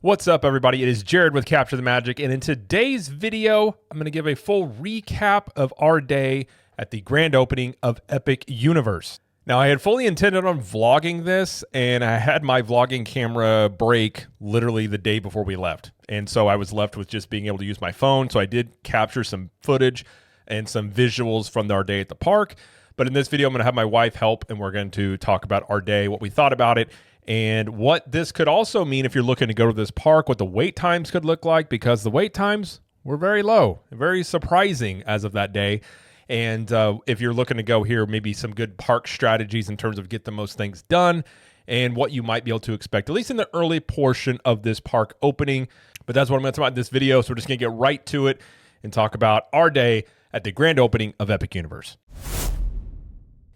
What's up, everybody? It is Jared with Capture the Magic, and in today's video, I'm going to give a full recap of our day at the grand opening of Epic Universe. Now, I had fully intended on vlogging this, and I had my vlogging camera break literally the day before we left, and so I was left with just being able to use my phone, so I did capture some footage and some visuals from our day at the park, but in this video, I'm going to have my wife help, and we're going to talk about our day, what we thought about it, and what this could also mean if you're looking to go to this park, what the wait times could look like, because the wait times were very low, very surprising as of that day. And if you're looking to go here, maybe some good park strategies in terms of get the most things done and what you might be able to expect, at least in the early portion of this park opening. But that's what I'm going to talk about in this video. So we're just going to get right to it and talk about our day at the grand opening of Epic Universe.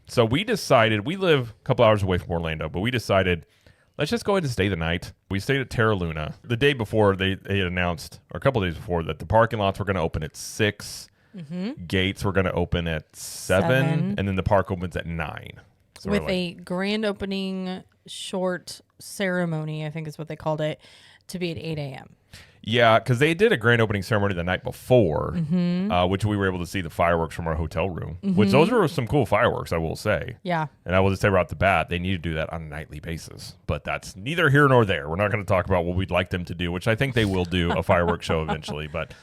So we decided, we live a couple hours away from Orlando, but we decided, let's just go ahead and stay the night. We stayed at Terra Luna. The day before, they had announced, or a couple days before, that the parking lots were going to open at 6. Gates were going to open at 7, and then the park opens at 9. So with a grand opening short ceremony, I think is what they called it, to be at 8 a.m. Yeah, because they did a grand opening ceremony the night before, which we were able to see the fireworks from our hotel room, which those were some cool fireworks, I will say. Yeah. And I will just say right off the bat, they need to do that on a nightly basis. But that's neither here nor there. We're not going to talk about what we'd like them to do, which I think they will do, a fireworks show eventually. But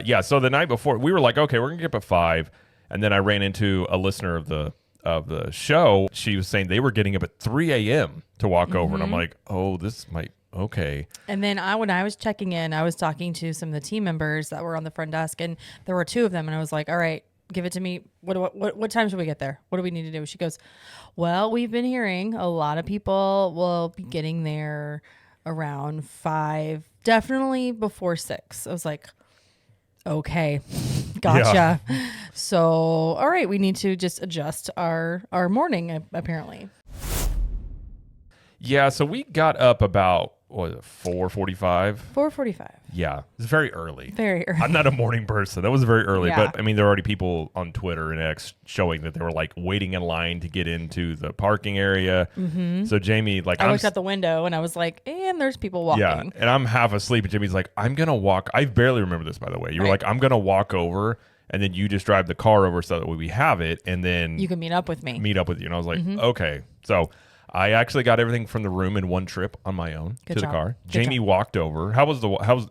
yeah, so the night before, we were like, okay, we're going to get up at 5. And then I ran into a listener of the show. She was saying they were getting up at 3 a.m. to walk over. And I'm like, oh, this might... Okay. And then when I was checking in, I was talking to some of the team members that were on the front desk, and there were 2 of them, and I was like, all right, give it to me. What time should we get there? What do we need to do? She goes, well, we've been hearing a lot of people will be getting there around 5, definitely before 6. I was like, okay, gotcha. Yeah. So, all right, we need to just adjust our morning, apparently. Yeah, so we got up about, what was it, 4:45? 4:45. Yeah, it's very early. Very early. I'm not a morning person. That was very early. Yeah. But, I mean, there are already people on Twitter and X showing that they were, like, waiting in line to get into the parking area. So, Jamie, like... I looked out the window, and I was like, and there's people walking. Yeah, and I'm half asleep, and Jamie's like, I'm going to walk... I barely remember this, by the way. You were like, I'm going to walk over, and then you just drive the car over so that we have it, and then... You can meet up with me. Meet up with you. And I was like, okay. So... I actually got everything from the room in one trip on my own to the car. Jamie walked over.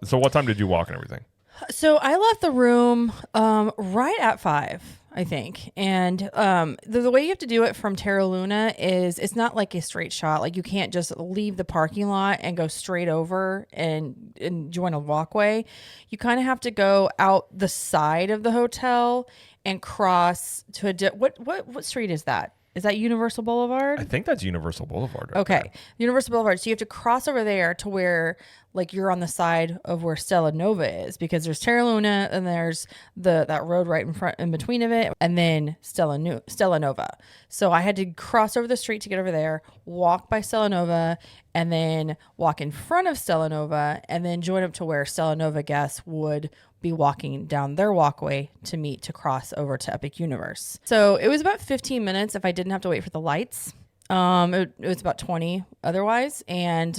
So what time did you walk and everything? So I left the room right at 5, I think. And the way you have to do it from Terra Luna is it's not like a straight shot. Like you can't just leave the parking lot and go straight over and join a walkway. You kind of have to go out the side of the hotel and cross to what street is that? Is that Universal Boulevard? I think that's Universal Boulevard. Okay. There. Universal Boulevard. So you have to cross over there to where, like, you're on the side of where Stella Nova is, because there's Terra Luna and there's that road right in between of it, and then Stella Nova. So I had to cross over the street to get over there, walk by Stella Nova, and then walk in front of Stella Nova, and then join up to where Stella Nova guests would be walking down their walkway to cross over to Epic Universe. So it was about 15 minutes if I didn't have to wait for the lights. It was about 20 otherwise. And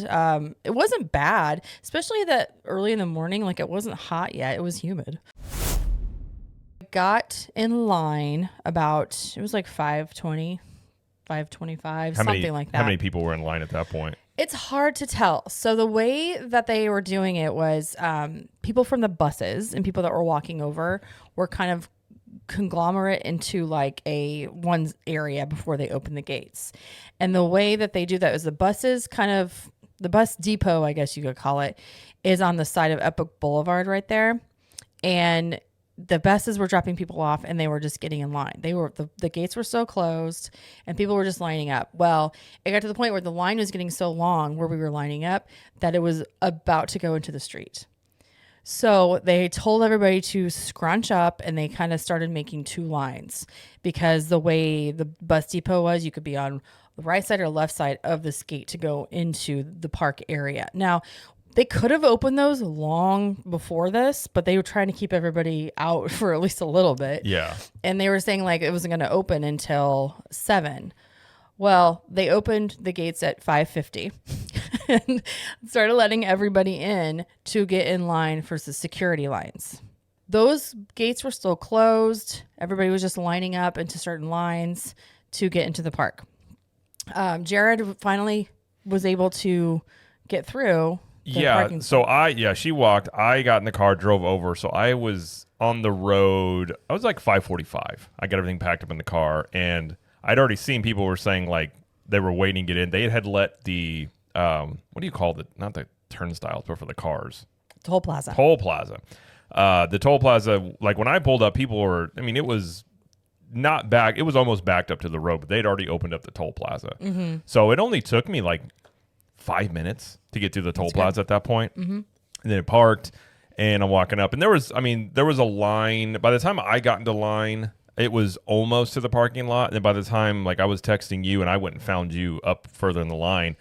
it wasn't bad, especially that early in the morning. Like, it wasn't hot yet. It was humid. I got in line it was like 5:20, 5:25, something like that. How many people were in line at that point? It's hard to tell. So the way that they were doing it was people from the buses and people that were walking over were kind of conglomerate into like one area before they open the gates. And the way that they do that is the bus depot, I guess you could call it, is on the side of Epic Boulevard right there. And the buses were dropping people off and they were just getting in line. The gates were so closed and people were just lining up. Well, it got to the point where the line was getting so long where we were lining up that it was about to go into the street. So they told everybody to scrunch up, and they kind of started making 2 lines, because the way the bus depot was, you could be on the right side or left side of this gate to go into the park area. Now, they could have opened those long before this, but they were trying to keep everybody out for at least a little bit. Yeah. And they were saying like it wasn't going to open until 7. Well, they opened the gates at 5:50. and started letting everybody in to get in line for the security lines. Those gates were still closed. Everybody was just lining up into certain lines to get into the park. Jared finally was able to get through. She walked. I got in the car, drove over. So I was on the road. I was like 5:45. I got everything packed up in the car, and I'd already seen people were saying like they were waiting to get in. They had let the what do you call it? Not the turnstiles, but for the cars. Toll plaza. The toll plaza. Like when I pulled up, people were. I mean, it was not back. It was almost backed up to the road, but they'd already opened up the toll plaza. Mm-hmm. So it only took me like 5 minutes to get through the toll plaza at that point. Mm-hmm. And then it parked, and I'm walking up, and there was a line. By the time I got into line, it was almost to the parking lot. And by the time like I was texting you and I went and found you up further in the line,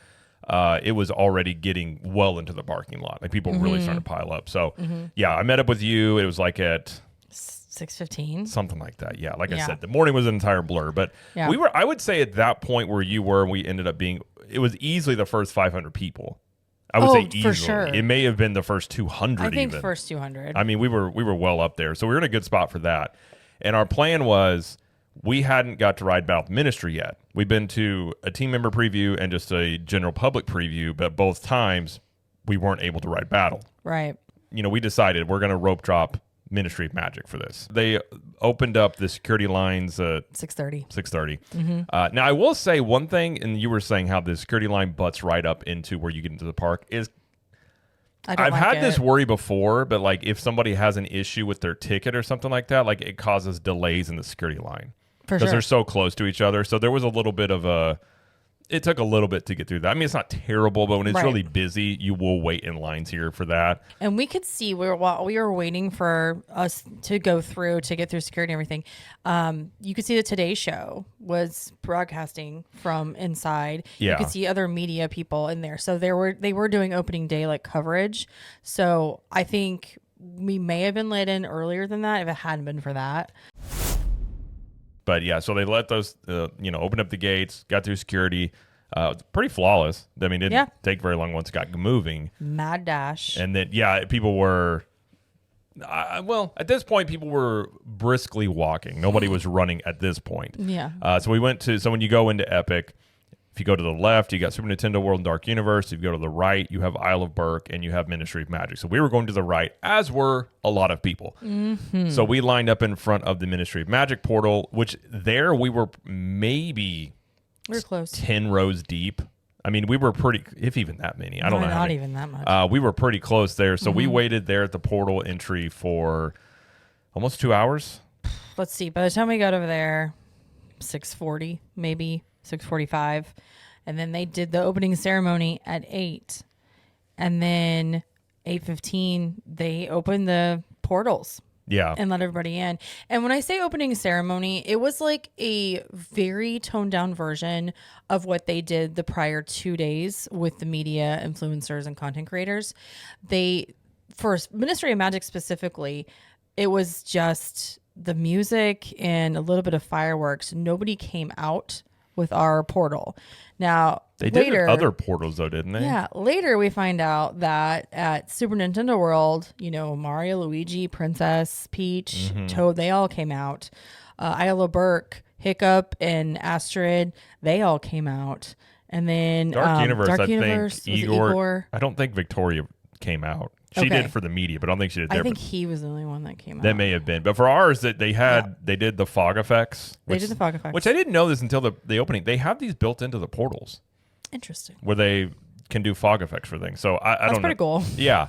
it was already getting well into the parking lot. Like people were really starting to pile up. So yeah, I met up with you. It was like at 6:15, something like that. Yeah, like I said, the morning was an entire blur. But we were, I would say, at that point where you were, we ended up being. It was easily the first 500 people. I would say easily. For sure. It may have been the first 200. I think even. First 200. I mean, we were well up there, so we were in a good spot for that. And our plan was we hadn't got to ride Battle Ministry yet. We've been to a team member preview and just a general public preview, but both times we weren't able to ride Battle. Right. You know, we decided we're going to rope drop Ministry of Magic for this. They opened up the security lines at 6:30. 6:30. Mm-hmm. Now, I will say one thing, and you were saying how the security line butts right up into where you get into the park is. I've had this worry before, but like if somebody has an issue with their ticket or something like that, like it causes delays in the security line because they're so close to each other. So there was a little bit of a. It took a little bit to get through that. I mean, it's not terrible, but when it's really busy, you will wait in lines here for that. And we could see while we were waiting for us to go through to get through security and everything. You could see the Today Show was broadcasting from inside. Yeah. You could see other media people in there. So they were doing opening day like coverage. So I think we may have been let in earlier than that if it hadn't been for that. But yeah, so they let those, open up the gates, got through security. Pretty flawless. I mean, it didn't take very long once it got moving. Mad dash. And then, people were, at this point, people were briskly walking. Nobody was running at this point. Yeah. So when you go into Epic, if you go to the left, you got Super Nintendo World and Dark Universe. If you go to the right, you have Isle of Berk and you have Ministry of Magic. So we were going to the right, as were a lot of people. Mm-hmm. So we lined up in front of the Ministry of Magic portal, which there we were maybe close 10 rows deep. I mean, we were pretty, if even that many. I don't know. Not even that much. We were pretty close there. So we waited there at the portal entry for almost 2 hours. Let's see. By the time we got over there, 6:40, maybe 6:45. And then they did the opening ceremony at 8. And then 8:15, they opened the portals. Yeah. And let everybody in. And when I say opening ceremony, it was like a very toned down version of what they did the prior 2 days with the media influencers and content creators. For Ministry of Magic specifically, it was just the music and a little bit of fireworks. Nobody came out with our portal. Now, they did other portals though, didn't they? Yeah. Later we find out that at Super Nintendo World, Mario, Luigi, Princess, Peach, Toad, they all came out. Isle of Berk, Hiccup, and Astrid, they all came out. And then Dark Universe, think Igor. I don't think Victoria came out. She did for the media, but I don't think she did there. I think he was the only one that came out. That may have been. But for ours, that they did the fog effects. They did the fog effects. Which I didn't know this until the opening. They have these built into the portals. Interesting. Where they can do fog effects for things. So I don't know. That's pretty cool. Yeah.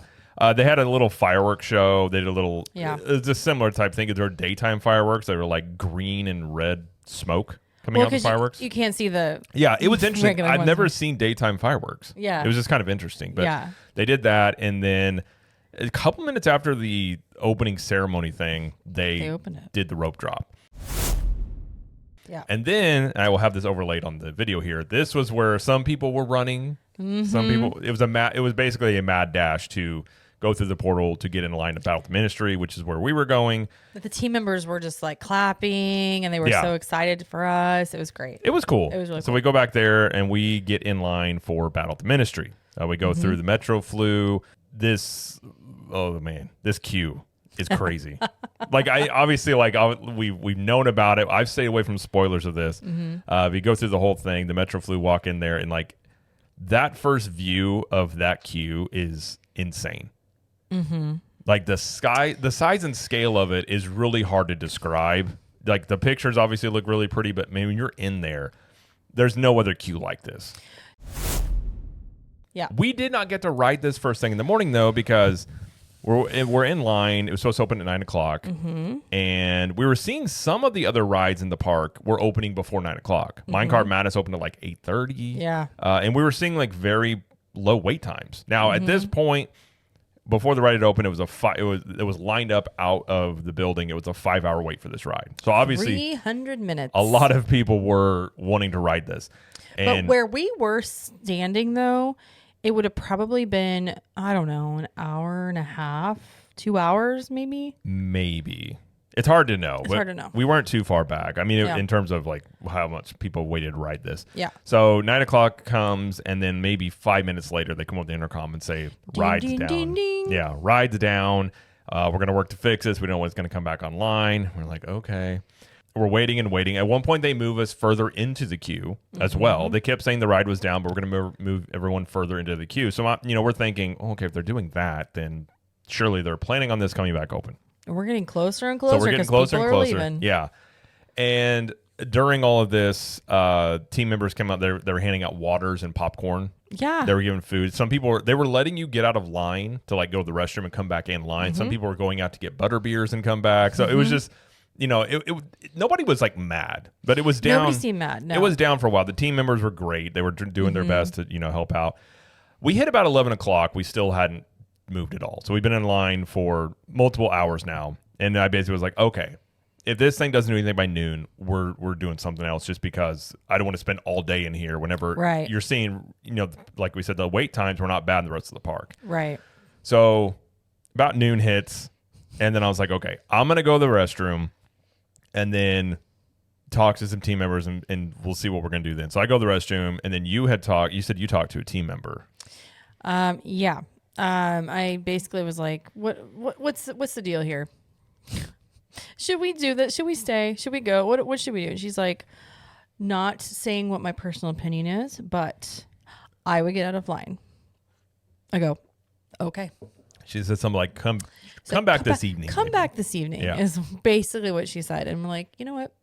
They had a little fireworks show. They did a little, it's a similar type thing. There were daytime fireworks. They were like green and red smoke coming out of the fireworks. You can't see the. Yeah, it was interesting. I've never seen daytime fireworks. Yeah. It was just kind of interesting. But they did that. And then a couple minutes after the opening ceremony thing, they did the rope drop. Yeah. And then I will have this overlaid on the video here. This was where some people were running. Mm-hmm. Some people, it was basically a mad dash to go through the portal to get in line to battle with the ministry, which is where we were going. But the team members were just like clapping and they were so excited for us. It was great. It was cool. It was really so cool. we go back there and we get in line for battle with the ministry. We go through the Metro Flu. This queue is crazy. Like I obviously we've known about it. I've stayed away from spoilers of this. We go through the whole thing. The Metro Flu walk in there and like that first view of that queue is insane. Like the size and scale of it is really hard to describe. Like the pictures obviously look really pretty, but man, when you're in there, there's no other queue like this. Yeah. We did not get to ride this first thing in the morning though, because we're in line. It was supposed to open at 9 o'clock, and we were seeing some of the other rides in the park were opening before 9 o'clock. Minecart Madness opened at like 8:30. Yeah. And we were seeing like very low wait times. Now at this point, before the ride had opened, it was lined up out of the building. It was a 5-hour wait for this ride. So obviously 300 minutes. a lot of people were wanting to ride this. And but where we were standing though, it would have probably been, I don't know, an hour and a half, 2 hours maybe. Maybe. It's hard to know. It's hard to know. We weren't too far back. I mean, Yeah. in terms of like how much people waited to ride this. Yeah. So 9 o'clock comes, and then maybe 5 minutes later, they come up with the intercom and say, ride's ding, down. ding, ding. Yeah, ride's down. We're going to work to fix this. We don't know when it's going to come back online. We're like, okay. We're waiting and waiting. At one point, they move us further into the queue as well. They kept saying the ride was down, but we're going to move everyone further into the queue. So, we're thinking, okay, if they're doing that, then surely they're planning on this coming back open. And we're getting closer and closer. So we're getting closer and people are closer. leaving. Yeah. And during all of this, team members came out. They were handing out waters and popcorn. Yeah. They were giving food. Some people they were letting you get out of line to like go to the restroom and come back in line. Some people were going out to get butter beers and come back. So it was just, nobody was like mad, but it was down. Nobody seemed mad. No. It was down for a while. The team members were great. They were doing their best to, help out. We hit about 11 o'clock. We still hadn't moved at all. So we've been in line for multiple hours now. And I basically was like, okay, if this thing doesn't do anything by noon, we're doing something else, just because I don't want to spend all day in here whenever you're seeing, like we said, the wait times were not bad in the rest of the park. Right. So about noon hits, and then I was like, okay, I'm going to go to the restroom and then talk to some team members, and we'll see what we're going to do then. So I go to the restroom, and then you said you talked to a team member. Yeah. I basically was like, what's the deal here? Should we do that? Should we stay? Should we go? What should we do? And she's like, not saying what my personal opinion is, but I would get out of line. I go, okay. She said something like, come back this evening. Come maybe. back this evening is basically what she said. And I'm like, you know what?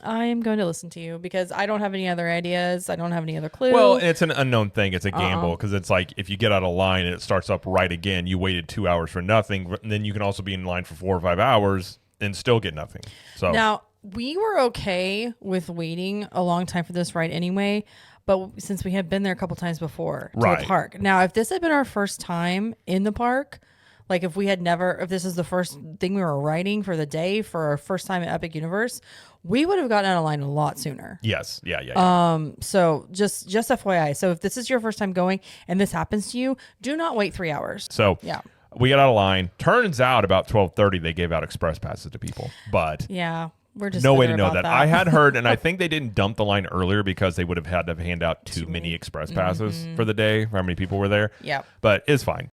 I am going to listen to you because I don't have any other ideas. I don't have any other clue. Well, it's an unknown thing. It's a gamble because it's like if you get out of line and it starts up right again, you waited 2 hours for nothing. And then you can also be in line for 4 or 5 hours and still get nothing. So now we were okay with waiting a long time for this ride anyway. But since we had been there a couple times before to the park. Now, if this had been our first time in the park, like if this is the first thing we were riding for the day for our first time at Epic Universe, we would have gotten out of line a lot sooner. Yes. Yeah. So just FYI. So if this is your first time going and this happens to you, do not wait 3 hours. So yeah. We got out of line. Turns out about 12:30 they gave out express passes to people. But yeah, we're just no way to know about that. I had heard, and I think they didn't dump the line earlier because they would have had to hand out too many express passes for the day, for how many people were there. Yeah. But it's fine.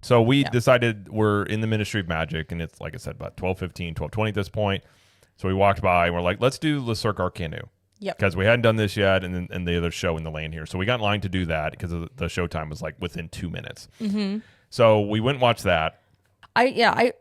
So we decided we're in the Ministry of Magic, and it's, like I said, about 12:15, 12:20 at this point. So we walked by, and we're like, let's do Le Cirque Arcanu. Yep. Because we hadn't done this yet, and the other show in the lane here. So we got in line to do that because the show time was like within 2 minutes. Mm-hmm. So we went and watched that. I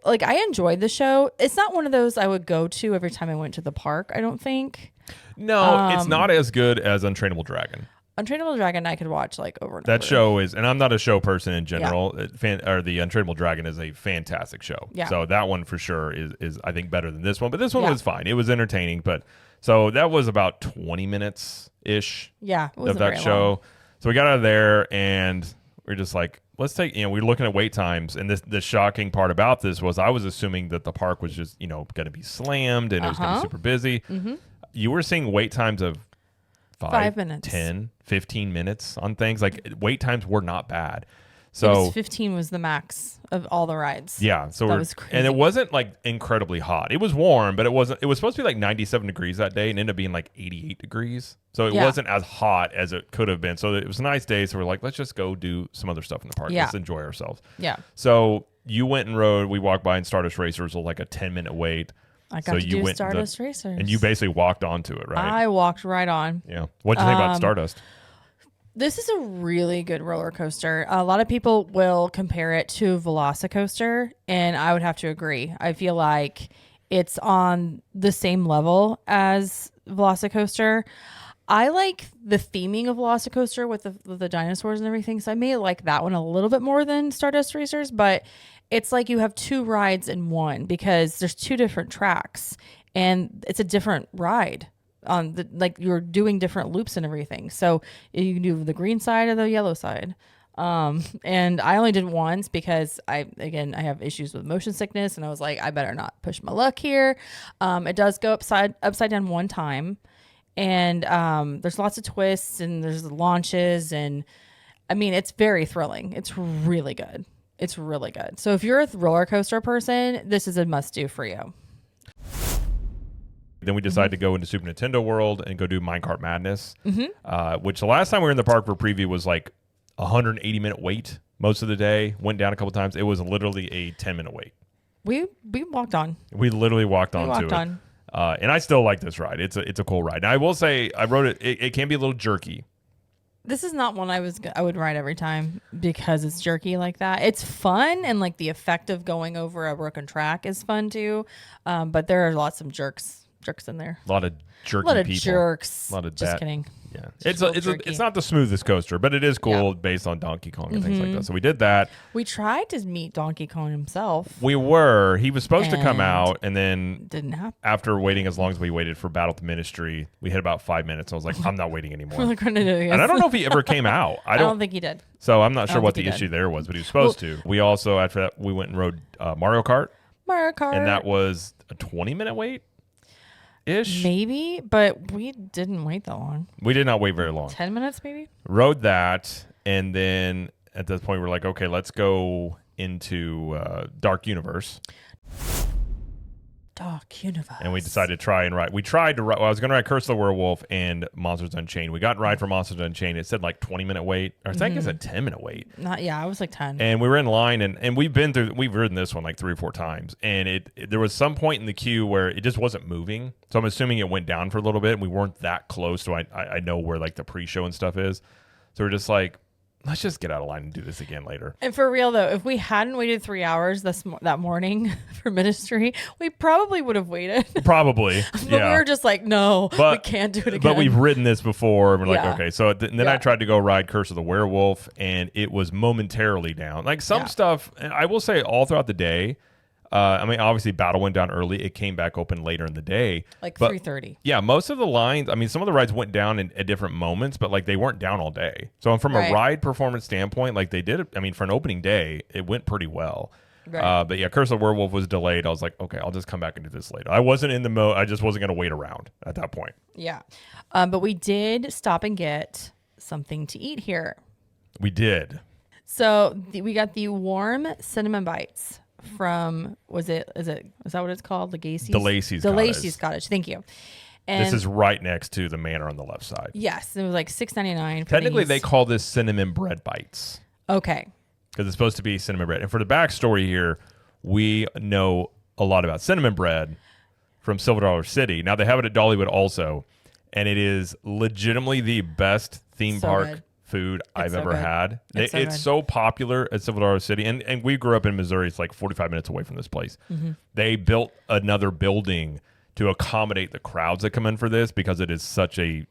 enjoyed the show. It's not one of those I would go to every time I went to the park, I don't think. No, it's not as good as Untrainable Dragon. Untrainable Dragon I could watch like over and over. That show is, and I'm not a show person in general, the Untrainable Dragon is a fantastic show. Yeah. So that one for sure is I think better than this one, but this one was fine. It was entertaining, but so that was about 20 minutes ish of that show. Long. So we got out of there and we're just like, let's take, we're looking at wait times, and the shocking part about this was I was assuming that the park was just, going to be slammed and it was going to be super busy. Mm-hmm. You were seeing wait times of 5 minutes, 10, 15 minutes on things. Like wait times were not bad. So 15 was the max of all the rides. Yeah, so that was crazy. And it wasn't like incredibly hot. It was warm, but it wasn't. It was supposed to be like 97 degrees that day, and ended up being like 88 degrees. So it wasn't as hot as it could have been. So it was a nice day. So we're like, let's just go do some other stuff in the park. Yeah. Let's enjoy ourselves. Yeah. So you went and rode. We walked by, and Stardust Racers was like a 10-minute wait. I got to do Stardust Racers, and you basically walked onto it, right? I walked right on. Yeah. What'd you think about Stardust? This is a really good roller coaster. A lot of people will compare it to Velocicoaster, and I would have to agree. I feel like it's on the same level as Velocicoaster. I like the theming of Velocicoaster with the dinosaurs and everything, so I may like that one a little bit more than Stardust Racers, but it's like you have two rides in one because there's two different tracks, and it's a different ride. On the, like, you're doing different loops and everything, so you can do the green side or the yellow side. And I only did once because I have issues with motion sickness, and I was like, I better not push my luck here. It does go upside down one time, and there's lots of twists and there's launches, and I mean, it's very thrilling. It's really good. It's really good. So if you're a roller coaster person, this is a must do for you. Then we decided to go into Super Nintendo World and go do Minecart Madness, which the last time we were in the park for preview was like 180-minute wait most of the day. Went down a couple times. It was literally a 10-minute wait. We walked on. We literally walked onto it. And I still like this ride. It's a cool ride. Now, I will say, I rode it. It can be a little jerky. This is not one I would ride every time because it's jerky like that. It's fun, and like the effect of going over a broken track is fun too. But there are lots of jerks in there. A lot of jerky people. A lot of jerks. A lot of just kidding. Yeah, it's not the smoothest coaster, but it is cool based on Donkey Kong and things like that. So we did that. We tried to meet Donkey Kong himself. He was supposed to come out, and then didn't happen. After waiting as long as we waited for Battle of the Ministry, we had about 5 minutes. I was like, I'm not waiting anymore. And I don't know if he ever came out. I don't think he did. So I'm not sure what the issue there was, but he was supposed to. We also, after that, we went and rode Mario Kart. And that was a 20-minute wait. Ish. Maybe, but we didn't wait that long. We did not wait very long. 10 minutes maybe? Rode that, and then at this point we're like, okay, let's go into Dark Universe. Dark Universe. And we decided to try and ride. We tried to ride. Well, I was going to ride Curse of the Werewolf and Monsters Unchained. We got ride for Monsters Unchained. It said like 20-minute wait. Or I think it said 10-minute wait. I was like 10. And we were in line, and we've ridden this one like 3 or 4 times. And there was some point in the queue where it just wasn't moving. So I'm assuming it went down for a little bit, and we weren't that close. So I know where like the pre-show and stuff is. So we're just like, let's just get out of line and do this again later. And for real, though, if we hadn't waited 3 hours that morning for Ministry, we probably would have waited. Probably, but we were just like, no, we can't do it again. But we've ridden this before, and we're like, okay. So then I tried to go ride Curse of the Werewolf, and it was momentarily down. Like some stuff, and I will say all throughout the day, I mean, obviously, Battle went down early. It came back open later in the day. Like 3:30. Yeah, most of the lines, I mean, some of the rides went down at different moments, but like they weren't down all day. So from a ride performance standpoint, like they did, I mean, for an opening day, it went pretty well. Right. But yeah, Curse of the Werewolf was delayed. I was like, okay, I'll just come back and do this later. I wasn't in the mode. I just wasn't going to wait around at that point. Yeah. But we did stop and get something to eat here. We did. So we got the warm cinnamon bites from, is that what it's called? DeLacy's Cottage. Thank you. And this is right next to the manor on the left side. Yes, it was like $6.99. Technically, they call this cinnamon bread bites. Okay. Because it's supposed to be cinnamon bread. And for the backstory here, we know a lot about cinnamon bread from Silver Dollar City. Now, they have it at Dollywood also, and it is legitimately the best theme park food I've ever had. It's so popular at Silver Dollar City, and we grew up in Missouri. It's like 45 minutes away from this place. They built another building to accommodate the crowds that come in for this because it is such a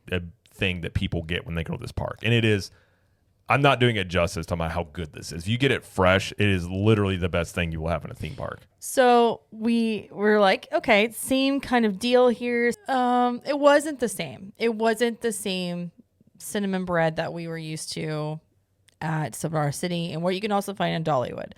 thing that people get when they go to this park. And it is, I'm not doing it justice talking about how good this is. If you get it fresh, it is literally the best thing you will have in a theme park. So we were like, okay, same kind of deal here. It wasn't the same. It wasn't the same cinnamon bread that we were used to at Silver Dollar City and what you can also find in Dollywood.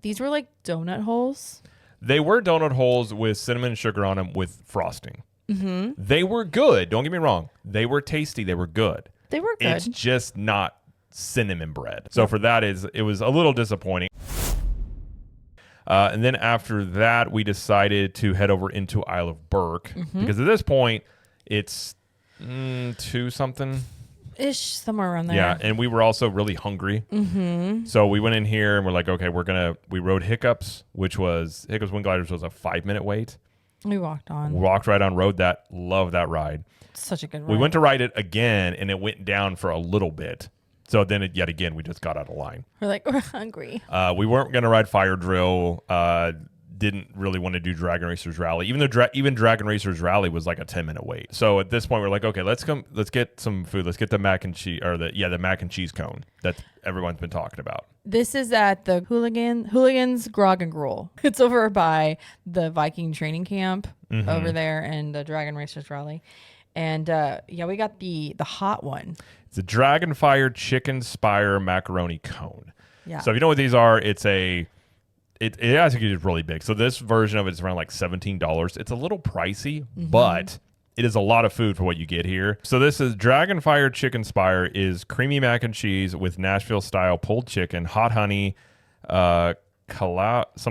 These were like donut holes. They were donut holes with cinnamon and sugar on them with frosting. They were good. Don't get me wrong. They were tasty. They were good. They were good. It's just not cinnamon bread. So for that, it was a little disappointing. And then after that, we decided to head over into Isle of Burke because at this point, it's 2 something. Ish, somewhere around there. Yeah, and we were also really hungry. So we went in here and we're like, okay, we rode Hiccups, Hiccups Wind Gliders was a 5-minute wait. We walked on. Walked right on, rode that, loved that ride. Such a good ride. We went to ride it again and it went down for a little bit. So then yet again, we just got out of line. We're like, we're hungry. We weren't going to ride Fire Drill. Didn't really want to do Dragon Racers Rally, even though even Dragon Racers Rally was like a 10-minute wait. So at this point, we're like, okay, let's get some food. Let's get the mac and cheese, or the mac and cheese cone that everyone's been talking about. This is at the Hooligans Grog and Gruel. It's over by the Viking training camp over there and the Dragon Racers Rally. And we got the hot one. It's a Dragonfire Chicken Spire Macaroni Cone. Yeah. So if you know what these are, it actually is really big. So this version of it is around like $17. It's a little pricey, but it is a lot of food for what you get here. So this is Dragonfire Chicken Spire is creamy mac and cheese with Nashville style pulled chicken, hot honey, some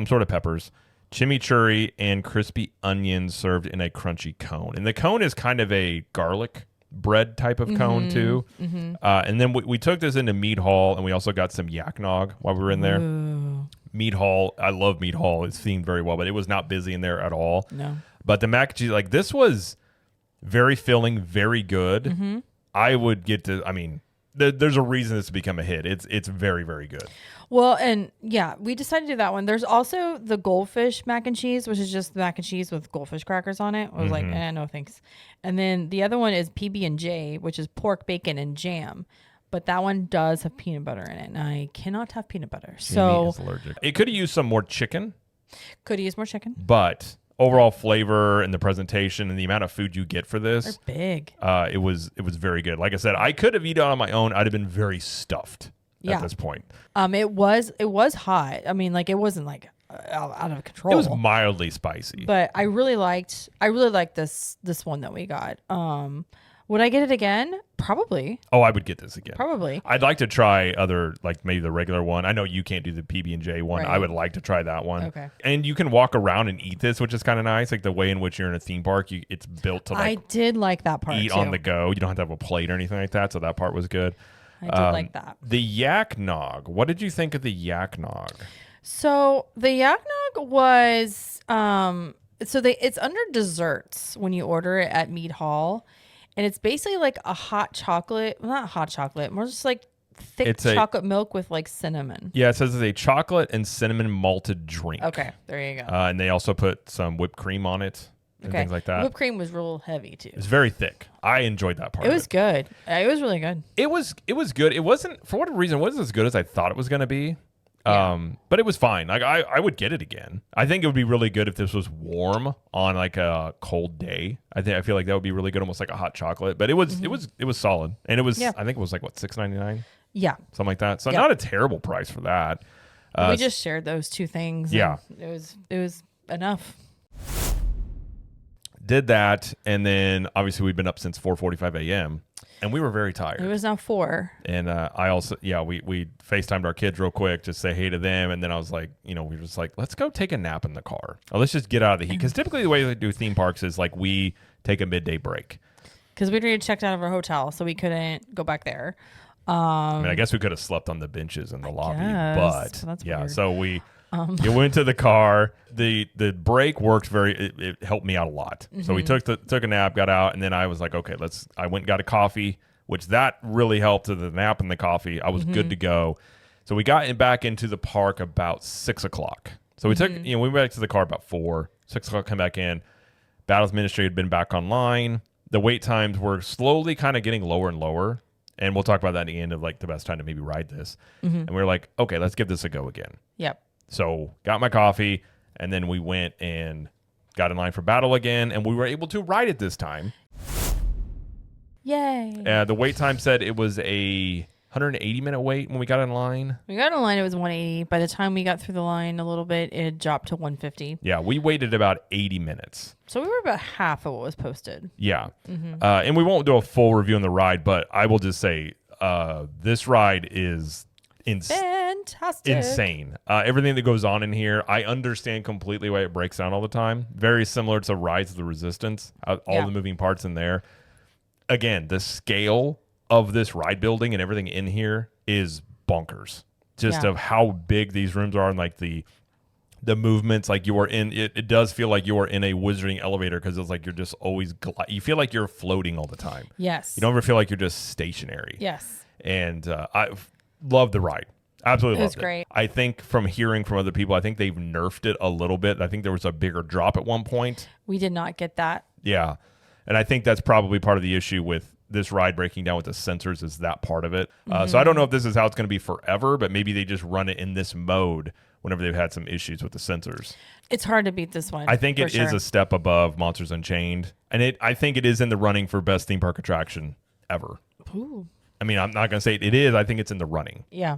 sort of peppers, chimichurri, and crispy onions served in a crunchy cone. And the cone is kind of a garlic bread type of cone too. And then we took this into Meat Hall, and we also got some yak nog while we were in there. Ooh. Meat Hall, I love Meat Hall. It's themed very well, but it was not busy in there at all. No. But the mac and cheese, like this was very filling, very good. I would get to, I mean, there's a reason this has become a hit. It's very, very good. Well, and yeah, we decided to do that one. There's also the goldfish mac and cheese, which is just mac and cheese with goldfish crackers on it. I was like, no thanks. And then the other one is PB&J, which is pork, bacon, and jam. But that one does have peanut butter in it, and I cannot have peanut butter. Jamie is allergic. It could have used some more chicken. Could use more chicken. But overall flavor and the presentation and the amount of food you get for this, they're big. It was very good. Like I said, I could have eaten on my own. I'd have been very stuffed at this point. It was hot. I mean, like it wasn't like out of control. It was mildly spicy. But I really liked this one that we got. Would I get it again? Probably. Oh, I would get this again. Probably. I'd like to try other, like maybe the regular one. I know you can't do the PB&J one. Right. I would like to try that one. Okay. And you can walk around and eat this, which is kind of nice. Like the way in which you're in a theme park, it's built to I did like that part eat too. on the go. You don't have to have a plate or anything like that. So that part was good. I did like that. The yak nog. What did you think of the yak nog? So the yak nog was it's under desserts when you order it at Mead Hall. And it's basically like a hot chocolate, well, not hot chocolate, more just like thick chocolate milk with like cinnamon. Yeah, it says it's a chocolate and cinnamon malted drink. Okay, there you go. And they also put some whipped cream on it and things like that. Whipped cream was real heavy too. It's very thick. I enjoyed that part. It was good. It was really good. It was good. It wasn't, for whatever reason, it wasn't as good as I thought it was going to be. Yeah. But it was fine. Like I would get it again. I think it would be really good if this was warm on like a cold day. I feel like that would be really good, almost like a hot chocolate. But it was solid, and it was I think it was like what, $6.99? Yeah, something like that. So not a terrible price for that. We just shared those two things. Yeah, it was enough. Did that, and then obviously we've been up since 4:45 a.m. and we were very tired. It was now 4. And I also, we FaceTimed our kids real quick, just say hey to them. And then I was like, we were just like, let's go take a nap in the car. Or let's just get out of the heat. Because typically the way they do theme parks is like we take a midday break. Because we'd already checked out of our hotel, so we couldn't go back there. I mean, I guess we could have slept on the benches in the lobby. But that's yeah, weird. so we went to the car. The break worked it helped me out a lot. So we took a nap, got out, and then I was like, okay, I went and got a coffee, which that really helped. To the nap and the coffee, I was good to go. So we got back into the park about 6 o'clock. So we took, we went back to the car about 6 o'clock, come back in. Battles Ministry had been back online. The wait times were slowly kind of getting lower and lower. And we'll talk about that at the end of like the best time to maybe ride this. And we were like, okay, let's give this a go again. Yep. So got my coffee, and then we went and got in line for battle again, and we were able to ride it this time. Yay. The wait time said it was a 180-minute wait when we got in line. We got in line, it was 180. By the time we got through the line a little bit, it had dropped to 150. Yeah, we waited about 80 minutes. So we were about half of what was posted. Yeah. And we won't do a full review on the ride, but I will just say this ride is fantastic, insane. Everything that goes on in here, I understand completely why it breaks down all the time. Very similar to Rise of the Resistance, all the moving parts in there. Again, the scale of this ride building and everything in here is bonkers. Just of how big these rooms are and like the movements, like you are in it does feel like you are in a wizarding elevator because it's like you're just always you feel like you're floating all the time. Yes. You don't ever feel like you're just stationary. Yes. And I love the ride. Absolutely loved it. It was great. I think from hearing from other people, I think they've nerfed it a little bit. I think there was a bigger drop at one point. We did not get that. Yeah. And I think that's probably part of the issue with this ride breaking down with the sensors is that part of it. So I don't know if this is how it's going to be forever, but maybe they just run it in this mode whenever they've had some issues with the sensors. It's hard to beat this one. I think it is a step above Monsters Unchained. And I think it is in the running for best theme park attraction ever. Ooh. I mean, I'm not going to say it is. I think it's in the running. Yeah.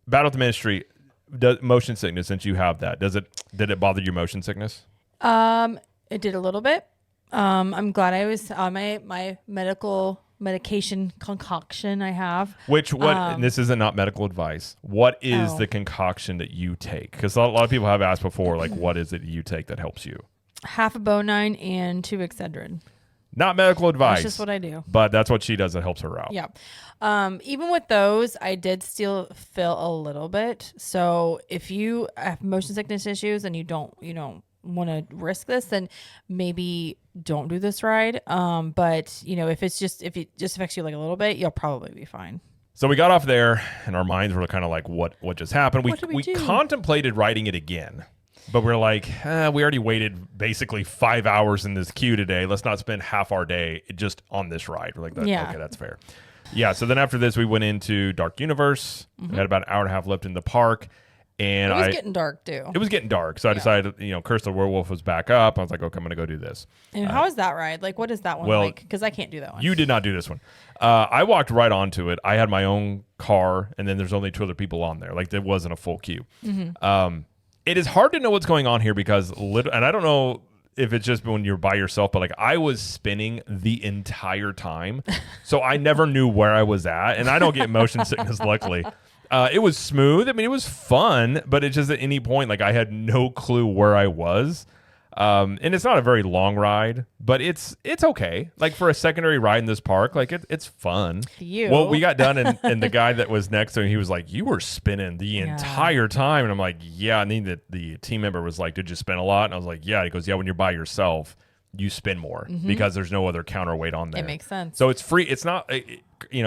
Battle with the Ministry, motion sickness, since you have that, did it bother your motion sickness? It did a little bit. I'm glad I was on my medication concoction I have. And this isn't not medical advice. What is the concoction that you take? Because a lot of people have asked before, like, what is it you take that helps you? Half a Bonine and 2 Excedrin. Not medical advice. That's just what I do. But that's what she does that helps her out. Yeah. Even with those, I did still feel a little bit. So if you have motion sickness issues and you don't want to risk this, then maybe don't do this ride. But if it just affects you like a little bit, you'll probably be fine. So we got off there and our minds were kind of like, what just happened? We contemplated riding it again. But we're like, we already waited basically 5 hours in this queue today. Let's not spend half our day just on this ride. We're like, okay, that's fair. Yeah, so then after this, we went into Dark Universe. We had about an hour and a half left in the park. And it was getting dark, too. It was getting dark. So I decided, Curse the Werewolf was back up. I was like, okay, I'm going to go do this. And how is that ride? Like, what is that one like? Because I can't do that one. You did not do this one. I walked right onto it. I had my own car, and then there's only 2 other people on there. Like, there wasn't a full queue. It is hard to know what's going on here because, and I don't know if it's just when you're by yourself, but like I was spinning the entire time. So I never knew where I was at. And I don't get motion sickness, luckily. It was smooth. I mean, it was fun, but it's just at any point, like I had no clue where I was. And it's not a very long ride, but it's okay. Like for a secondary ride in this park, like it's fun. Well, we got done and the guy that was next to him, he was like, "You were spinning the entire time." And I'm like, "Yeah." And then the team member was like, "Did you spin a lot?" And I was like, "Yeah." He goes, "Yeah, when you're by yourself, you spin more because there's no other counterweight on there." It makes sense. So it's free. It's not,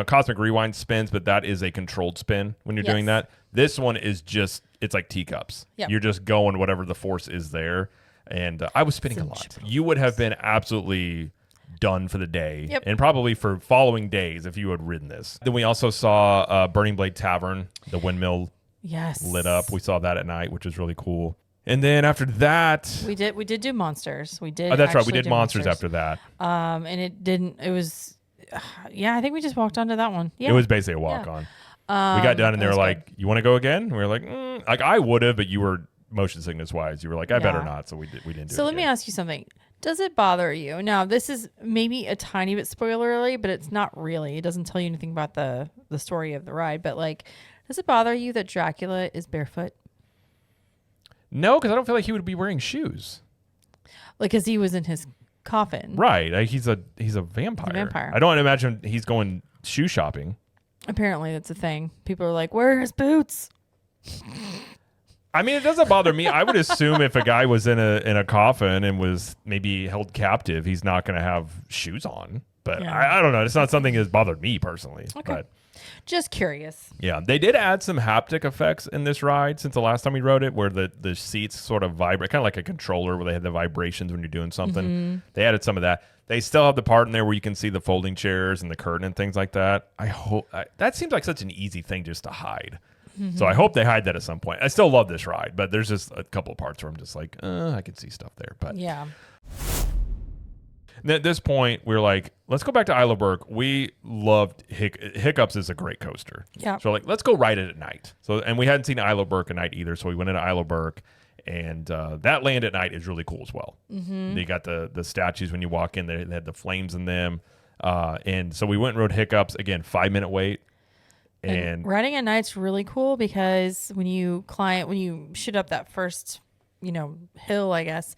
Cosmic Rewind spins, but that is a controlled spin when you're doing that. This one is just, it's like teacups. Yep. You're just going whatever the force is there. And I was spinning a lot. You would have been absolutely done for the day and probably for following days if you had ridden this. Then we also saw Burning Blade Tavern, the windmill lit up. We saw that at night, which was really cool. And then after that, we did do monsters. We did. Oh, that's right. We did monsters after that. And it was, I think we just walked onto that one. Yeah. It was basically a walk on. We got done and they were like, "You want to go again?" And we were like, like I would have, but you were motion sickness wise. You were like, "I better not." So we didn't do it. So let me ask you something. Does it bother you? Now, this is maybe a tiny bit spoilerly, but it's not really. It doesn't tell you anything about the story of the ride. But like, does it bother you that Dracula is barefoot? No, because I don't feel like he would be wearing shoes. Like, because he was in his coffin. Right. Like he's a vampire. I don't imagine he's going shoe shopping. Apparently, that's a thing. People are like, "Where are his boots?" I mean, it doesn't bother me. I would assume if a guy was in a coffin and was maybe held captive, he's not going to have shoes on. But I don't know. It's not something that's bothered me personally. Okay. But just curious. Yeah, they did add some haptic effects in this ride since the last time we rode it, where the seats sort of vibrate, kind of like a controller where they had the vibrations when you're doing something. They added some of that. They still have the part in there where you can see the folding chairs and the curtain and things like that. I hope that seems like such an easy thing just to hide. So I hope they hide that at some point. I still love this ride, but there's just a couple of parts where I'm just like, I can see stuff there. But yeah. And at this point, we were like, let's go back to Isle of Berk. We loved Hiccups is a great coaster. Yeah. So like, let's go ride it at night. And we hadn't seen Isle of Berk at night either. So we went into Isle of Berk. And that land at night is really cool as well. They got the statues when you walk in. They had the flames in them. And so we went and rode Hiccups again, 5-minute wait. And riding at night's really cool because when you shoot up that first, hill, I guess,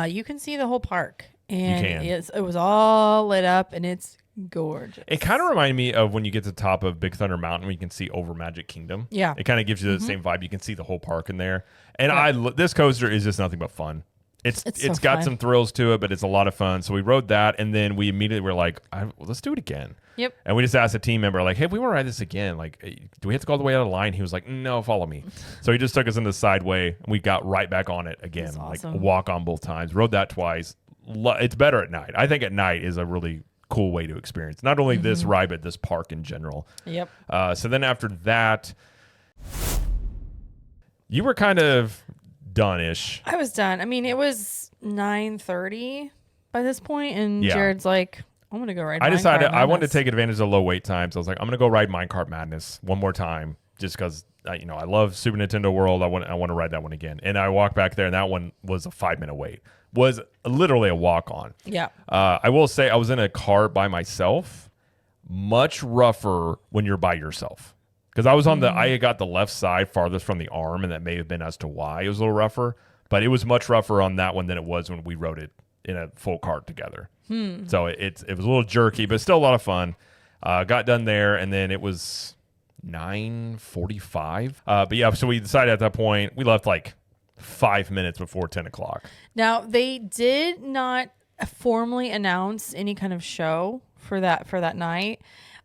you can see the whole park, and it was all lit up, and it's gorgeous. It kind of reminded me of when you get to the top of Big Thunder Mountain, where you can see over Magic Kingdom. Yeah, it kind of gives you the same vibe. You can see the whole park in there, and this coaster is just nothing but fun. It's got some thrills to it, but it's a lot of fun. So we rode that, and then we immediately were like, let's do it again. Yep. And we just asked a team member, like, hey, if we want to ride this again, like, do we have to go all the way out of the line? He was like, no, follow me. So he just took us in the side way, and we got right back on it again. That's awesome. Like, walk on both times. Rode that twice. It's better at night. I think at night is a really cool way to experience not only this ride, but this park in general. Yep. So then after that, you were kind of done-ish. I was done. I mean, it was 9:30 by this point, and Yeah. Jared's like, I'm going to go ride I decided Minecart I wanted to Madness. take advantage of low wait times. I was like, I'm going to go ride Minecart Madness one more time just because, I love Super Nintendo World. I want to ride that one again. And I walked back there, and that one was a 5-minute wait. Was literally a walk-on. Yeah. I will say I was in a cart by myself. Much rougher when you're by yourself. Because I was on I got the left side farthest from the arm, and that may have been as to why it was a little rougher. But it was much rougher on that one than it was when we rode it in a full cart together. So it was a little jerky, but still a lot of fun. Got done there, and then it was 9:45. But yeah, so we decided at that point, we left like 5 minutes before 10 o'clock. Now, they did not formally announce any kind of show for that night,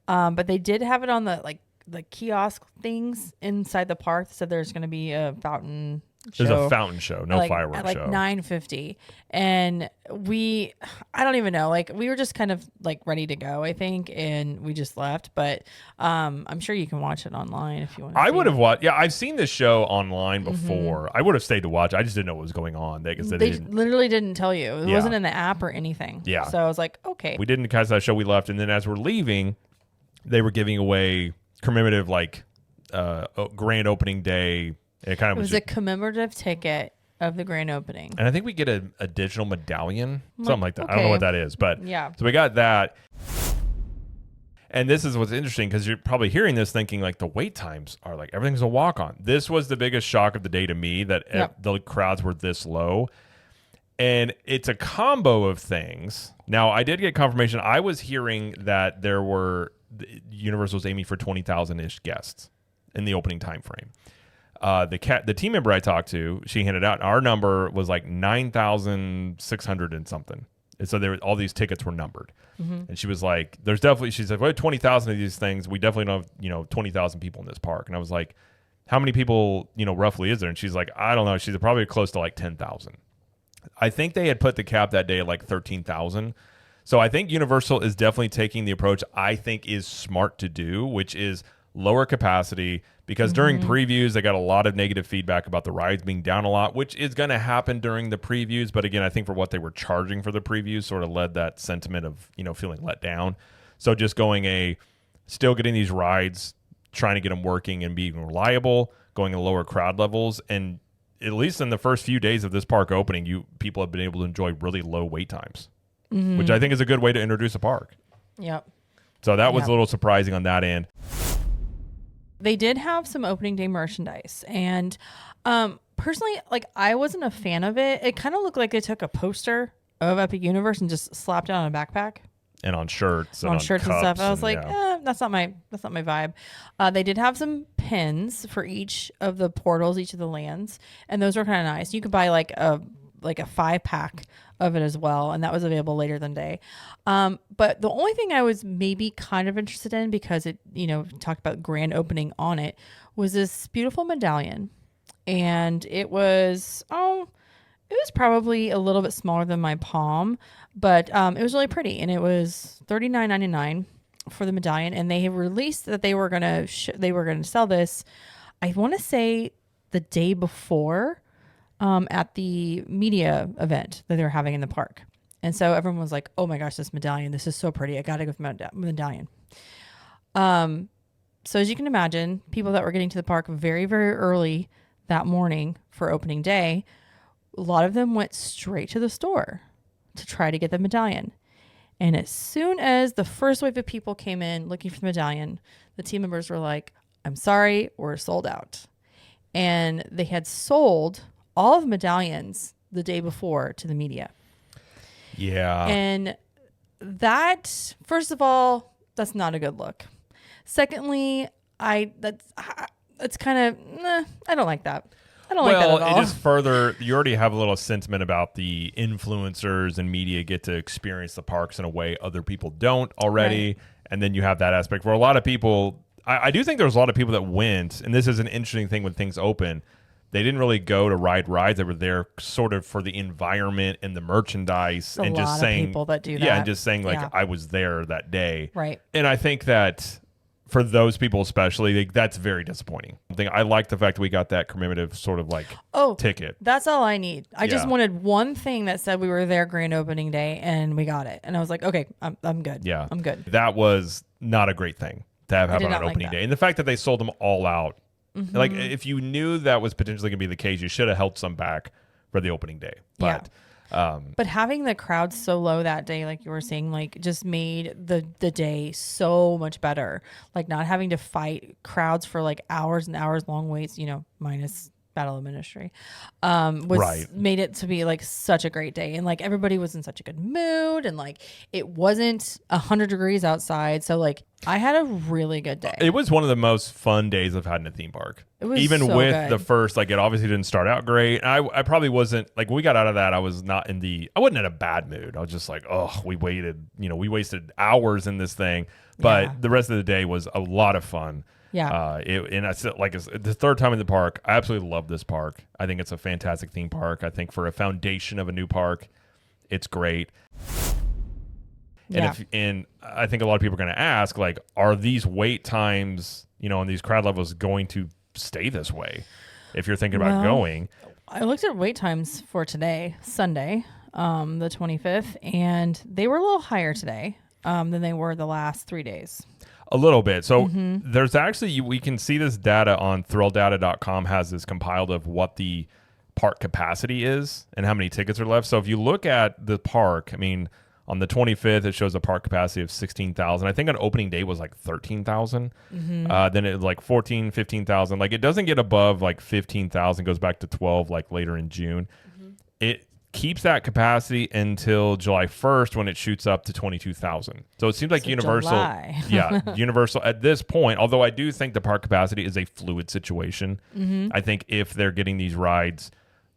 but they did have it on the kiosk things inside the park. Said there's going to be a fountain show. There's a fountain show, no fireworks at show. 9:50, and I don't even know. Like, we were just kind of like ready to go, I think, and we just left. But I'm sure you can watch it online if you want. I would have watched. Yeah, I've seen this show online before. I would have stayed to watch. I just didn't know what was going on. They literally didn't tell you. It wasn't in the app or anything. Yeah. So I was like, okay. We didn't catch that show. We left, and then as we're leaving, they were giving away commemorative grand opening day. It was a commemorative ticket of the grand opening. And I think we get a digital medallion, something like that. Okay. I don't know what that is, but yeah. So we got that. And this is what's interesting because you're probably hearing this thinking like the wait times are like everything's a walk on. This was the biggest shock of the day to me that the crowds were this low. And it's a combo of things. Now, I did get confirmation. I was hearing that Universal was aiming for 20,000-ish guests in the opening time frame. The team member I talked to, she handed out, our number was like 9,600 and something. And so all these tickets were numbered. And she was like, she said, well, 20,000 of these things. We definitely don't have, 20,000 people in this park. And I was like, how many people, roughly is there? And she's like, I don't know. She's probably close to like 10,000. I think they had put the cap that day at like 13,000. So I think Universal is definitely taking the approach I think is smart to do, which is lower capacity, because during previews, they got a lot of negative feedback about the rides being down a lot, which is going to happen during the previews. But again, I think for what they were charging for the previews sort of led that sentiment of, feeling let down. So just still getting these rides, trying to get them working and being reliable, going to lower crowd levels. And at least in the first few days of this park opening, people have been able to enjoy really low wait times, which I think is a good way to introduce a park. Yep. So that was a little surprising on that end. They did have some opening day merchandise, and personally, like, I wasn't a fan of it. It kind of looked like they took a poster of Epic Universe and just slapped it on a backpack. And on shirts and on shirts and stuff. I was like, yeah. that's not my vibe. They did have some pins for each of the portals, each of the lands, and those were kind of nice. You could buy like a 5-pack of it as well, and that was available later than day. But the only thing I was maybe kind of interested in, because it talked about grand opening on it, was this beautiful medallion, and it was probably a little bit smaller than my palm, but it was really pretty, and it was $39.99 for the medallion. And they have released that they were gonna sell this, I want to say, the day before, at the media event that they're having in the park. And so everyone was like, oh my gosh, this medallion, this is so pretty. I got to go with medallion. So as you can imagine, people that were getting to the park very, very early that morning for opening day, a lot of them went straight to the store to try to get the medallion. And as soon as the first wave of people came in looking for the medallion, the team members were like, I'm sorry, we're sold out. And they had sold all of the medallions the day before to the media. Yeah. And that, first of all, that's not a good look. Secondly, it's kind of, I don't like that. I don't like that at all. It just further, you already have a little sentiment about the influencers and media get to experience the parks in a way other people don't already. Right. And then you have that aspect where a lot of people, I do think there's a lot of people that went, and this is an interesting thing when things open. They didn't really go to ride rides. They were there sort of for the environment and the merchandise, and just saying people that do that. Yeah, and just saying like I was there that day. Right. And I think that for those people especially, that's very disappointing. I like the fact that we got that commemorative sort of like ticket. That's all I need. I just wanted one thing that said we were there grand opening day, and we got it. And I was like, okay, I'm good. Yeah, I'm good. That was not a great thing to have on an opening day. And the fact that they sold them all out. Mm-hmm. Like if you knew that was potentially going to be the case, you should have held some back for the opening day. But but having the crowd so low that day, like you were saying, like just made the day so much better. Like not having to fight crowds for like hours and hours long waits, minus Battle of Ministry, made it to be like such a great day. And like everybody was in such a good mood, and like it wasn't 100 degrees outside. So like I had a really good day. It was one of the most fun days I've had in a theme park. It was even so with good. The first, like it obviously didn't start out great. I probably wasn't like when we got out of that. I wasn't in a bad mood. I was just like, oh, we wasted hours in this thing. But the rest of the day was a lot of fun. Yeah. It's the third time in the park. I absolutely love this park. I think it's a fantastic theme park. I think for a foundation of a new park, it's great. And I think a lot of people are going to ask, like, are these wait times, and these crowd levels going to stay this way? If you're thinking about going. I looked at wait times for today, Sunday, the 25th, and they were a little higher today than they were the last 3 days. A little bit. So there's actually, we can see this data on thrillldata.com has this compiled of what the park capacity is and how many tickets are left. So if you look at the park, on the 25th, it shows a park capacity of 16,000. I think on opening day was like 13,000. Then it was like 14, 15,000. Like it doesn't get above like 15,000, goes back to 12 like later in June. It keeps that capacity until July 1st when it shoots up to 22,000. So it seems like Universal, Universal at this point, although I do think the park capacity is a fluid situation. I think if they're getting these rides,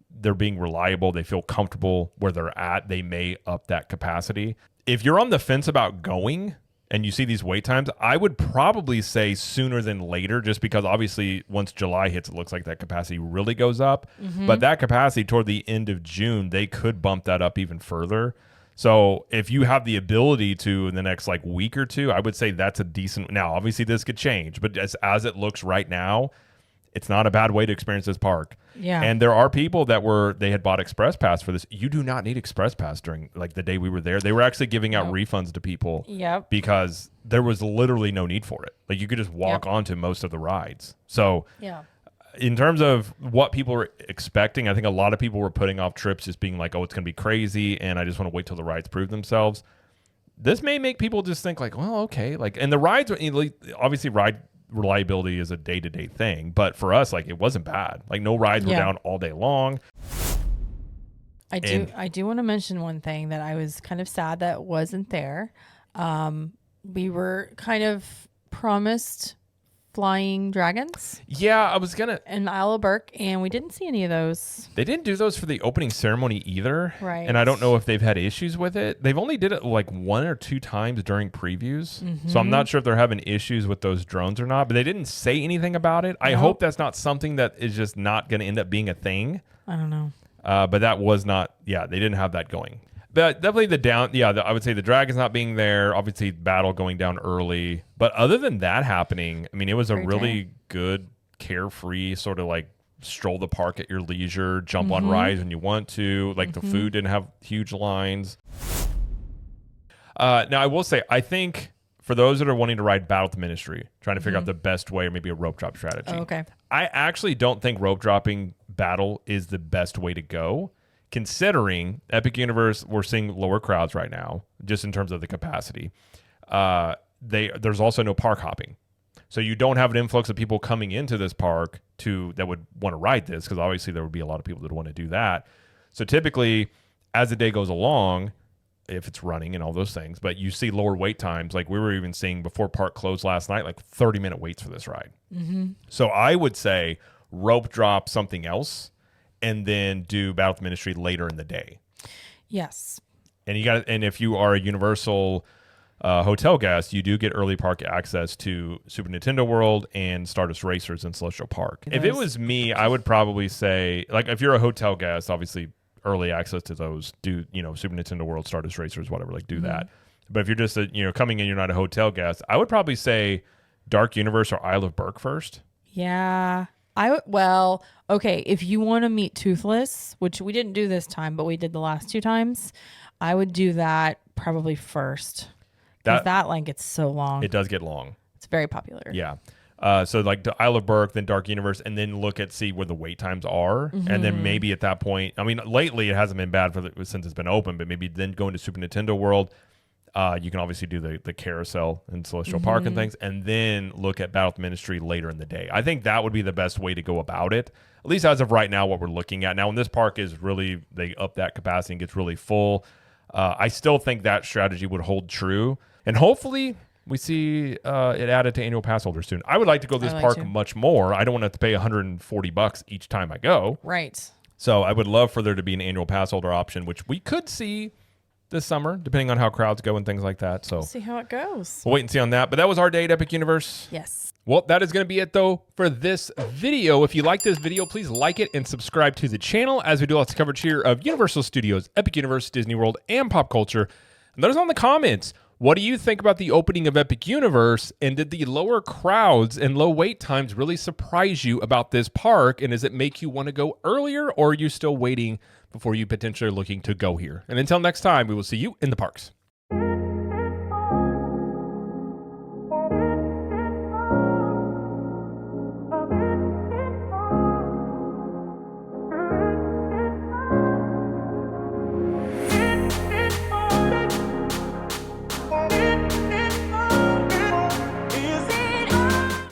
they're being reliable, they feel comfortable where they're at, they may up that capacity. If you're on the fence about going and you see these wait times, I would probably say sooner than later, just because obviously once July hits, it looks like that capacity really goes up. But that capacity toward the end of June, they could bump that up even further. So if you have the ability to in the next like week or two, I would say that's a decent. Now, obviously this could change, but as it looks right now, it's not a bad way to experience this park. Yeah. And there are people that they had bought Express Pass for this. You do not need Express Pass during like the day we were there. They were actually giving out refunds to people because there was literally no need for it. Like you could just walk onto most of the rides. So in terms of what people were expecting, I think a lot of people were putting off trips just being like, oh, it's going to be crazy. And I just want to wait till the rides prove themselves. This may make people just think like, well, okay. Like, and the rides, obviously ride reliability is a day-to-day thing, but for us, like it wasn't bad. Like no rides were down all day long. I do want to mention one thing that I was kind of sad that wasn't there. We were kind of promised flying dragons. Yeah, I was gonna in Isle of Burke, and we didn't see any of those. They didn't do those for the opening ceremony either. Right. And I don't know if they've had issues with it. They've only did it like 1 or 2 times during previews. So I'm not sure if they're having issues with those drones or not, but they didn't say anything about it. I hope that's not something that is just not going to end up being a thing. I don't know. But that was not, they didn't have that going. But definitely I would say the dragons not being there, obviously battle going down early. But other than that happening, it was a really good, carefree sort of like stroll the park at your leisure, jump on rides when you want to. Like the food didn't have huge lines. Now I will say, I think for those that are wanting to ride Battle with the Ministry, trying to figure out the best way or maybe a rope drop strategy. Oh, okay. I actually don't think rope dropping Battle is the best way to go. considering Epic Universe, we're seeing lower crowds right now, just in terms of the capacity. There's also no park hopping. So you don't have an influx of people coming into this park that would want to ride this, because obviously there would be a lot of people that want to do that. So typically, as the day goes along, if it's running and all those things, but you see lower wait times. Like we were even seeing before park closed last night, like 30-minute waits for this ride. Mm-hmm. So I would say rope drop something else and then do Battle of Ministry later in the day. Yes. And if you are a Universal hotel guest, you do get early park access to Super Nintendo World and Stardust Racers in Celestial Park. If it was me, I would probably say, like, if you're a hotel guest, obviously early access to those, do, Super Nintendo World, Stardust Racers, whatever, like, do that. But if you're just coming in, you're not a hotel guest, I would probably say Dark Universe or Isle of Berk first. Yeah. Okay, if you want to meet Toothless, which we didn't do this time, but we did the last 2 times, I would do that probably first. Because that line gets so long. It does get long. It's very popular. Yeah. So like the Isle of Berk, then Dark Universe, and then see where the wait times are. And then maybe at that point, I mean, lately it hasn't been bad since it's been open, but maybe then going to Super Nintendo World, you can obviously do the carousel in Celestial Park and things, and then look at Battle of Ministry later in the day. I think that would be the best way to go about it, at least as of right now, what we're looking at. Now, when this park is really, they up that capacity and gets really full, I still think that strategy would hold true. And hopefully we see it added to annual pass holders soon. I would like to go to this park much more. I don't want to have to pay $140 each time I go. Right. So I would love for there to be an annual pass holder option, which we could see this summer, depending on how crowds go and things like that. So we'll see how it goes. We'll wait and see on that. But that was our day at Epic Universe. Yes. Well, that is going to be it, though, for this video. If you like this video, please like it and subscribe to the channel, as we do lots of coverage here of Universal Studios, Epic Universe, Disney World, and pop culture. And let us know in the comments, what do you think about the opening of Epic Universe? And did the lower crowds and low wait times really surprise you about this park? And does it make you want to go earlier, or are you still waiting before you potentially are looking to go here? And until next time, we will see you in the parks.